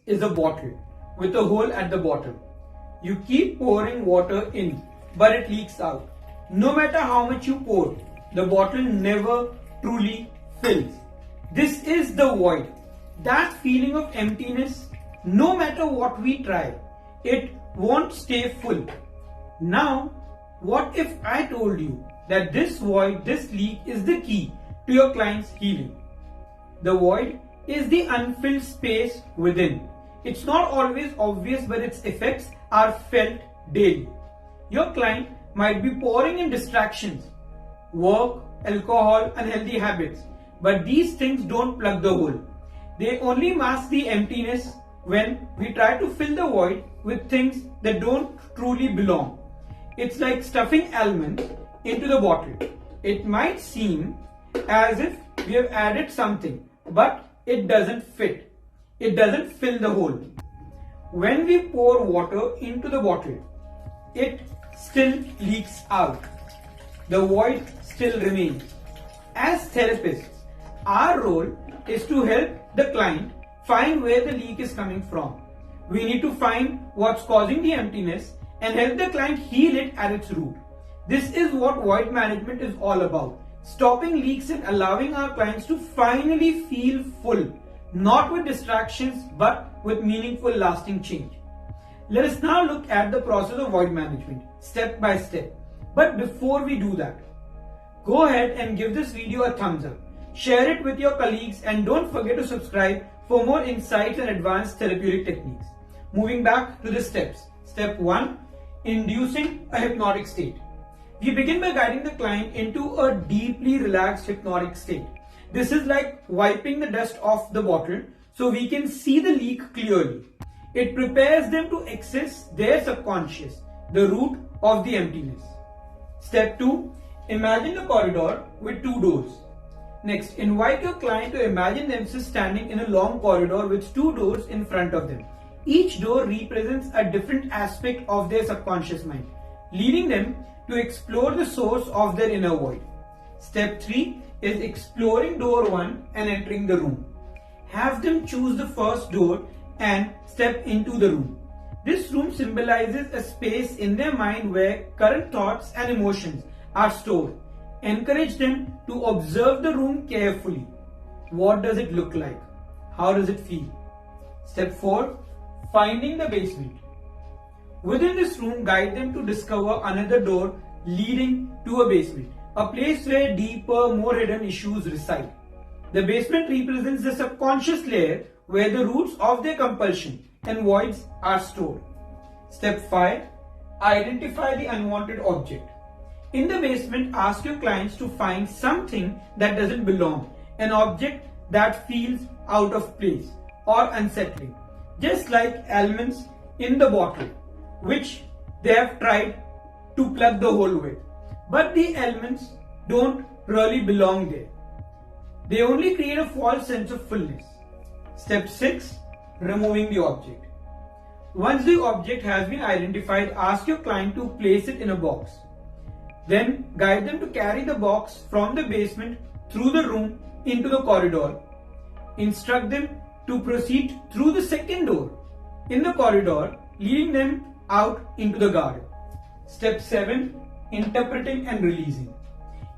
is a bottle with a hole at the bottom. You keep pouring water in, but it leaks out. No matter how much you pour, the bottle never truly fills. This is the void. That feeling of emptiness, no matter what we try, it won't stay full. Now, what if I told you that this void, this leak is the key to your client's healing? The void is the unfilled space within. It's not always obvious, but its effects are felt daily. Your client might be pouring in distractions, work, alcohol, unhealthy habits, but these things don't plug the hole. They only mask the emptiness when we try to fill the void with things that don't truly belong. It's like stuffing almonds into the bottle. It might seem as if we have added something, but it doesn't fit. It doesn't fill the hole. When we pour water into the bottle, it still leaks out. The void still remains. As therapists, our role is to help the client find where the leak is coming from. We need to find what's causing the emptiness and help the client heal it at its root. This is what void management is all about. Stopping leaks and allowing our clients to finally feel full, not with distractions, but with meaningful, lasting change. Let us now look at the process of void management, step by step. But before we do that, go ahead and give this video a thumbs up. Share it with your colleagues and don't forget to subscribe for more insights and advanced therapeutic techniques. Moving back to the steps. Step 1. Inducing a hypnotic state. We begin by guiding the client into a deeply relaxed hypnotic state. This is like wiping the dust off the bottle so we can see the leak clearly. It prepares them to access their subconscious, the root of the emptiness. Step 2. Imagine a corridor with 2 doors. Next, invite your client to imagine themselves standing in a long corridor with 2 doors in front of them. Each door represents a different aspect of their subconscious mind, leading them to explore the source of their inner void. Step 3 is exploring door 1 and entering the room. Have them choose the first door and step into the room. This room symbolizes a space in their mind where current thoughts and emotions are stored. Encourage them to observe the room carefully. What does it look like? How does it feel? Step 4. Finding the basement. Within this room, guide them to discover another door leading to a basement, a place where deeper, more hidden issues reside. The basement represents the subconscious layer where the roots of their compulsion and voids are stored. Step 5. Identify the unwanted object. In the basement, ask your clients to find something that doesn't belong, an object that feels out of place or unsettling, just like almonds in the bottle, which they have tried to plug the hole with. But the elements don't really belong there. They only create a false sense of fullness. Step 6. Removing the object. Once the object has been identified, ask your client to place it in a box. Then guide them to carry the box from the basement through the room into the corridor. Instruct them to proceed through the second door in the corridor, leading them out into the garden. Step 7. Interpreting and releasing.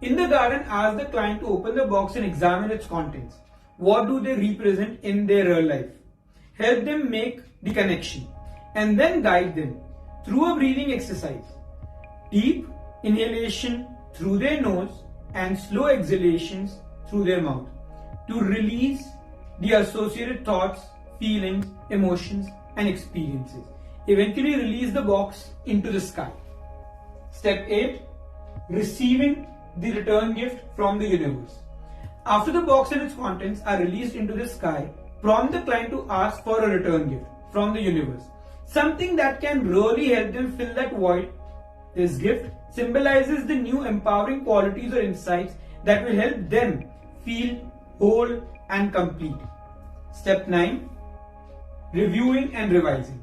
In the garden, ask the client to open the box and examine its contents. What do they represent in their real life? Help them make the connection and then guide them through a breathing exercise. Deep inhalation through their nose and slow exhalations through their mouth to release the associated thoughts, feelings, emotions, and experiences. Eventually release the box into the sky. Step 8. Receiving the return gift from the universe. After the box and its contents are released into the sky, prompt the client to ask for a return gift from the universe. Something that can really help them fill that void. This gift symbolizes the new empowering qualities or insights that will help them feel whole and complete. Step 9. Reviewing and revising.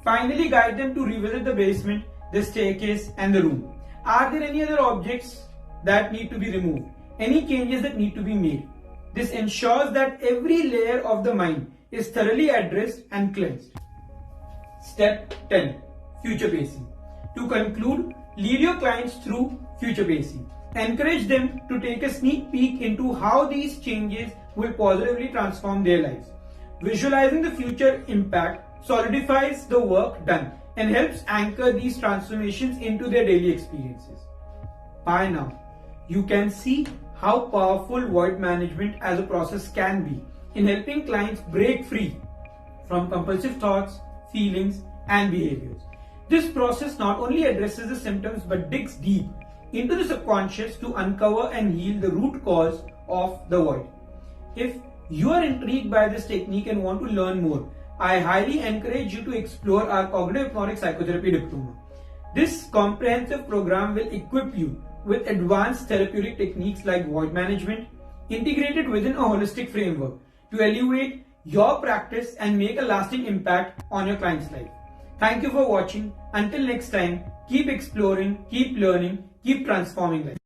Finally, guide them to revisit the basement, the staircase, and the room. Are there any other objects that need to be removed? Any changes that need to be made? This ensures that every layer of the mind is thoroughly addressed and cleansed. Step 10. Future pacing. To conclude, lead your clients through future pacing. Encourage them to take a sneak peek into how these changes will positively transform their lives. Visualizing the future impact solidifies the work done and helps anchor these transformations into their daily experiences. By now, you can see how powerful void management as a process can be in helping clients break free from compulsive thoughts, feelings, and behaviors. This process not only addresses the symptoms but digs deep into the subconscious to uncover and heal the root cause of the void. If you are intrigued by this technique and want to learn more, I highly encourage you to explore our Cognitive Hypnotic Psychotherapy Diploma. This comprehensive program will equip you with advanced therapeutic techniques like void management, integrated within a holistic framework to elevate your practice and make a lasting impact on your client's life. Thank you for watching. Until next time, keep exploring, keep learning, keep transforming life.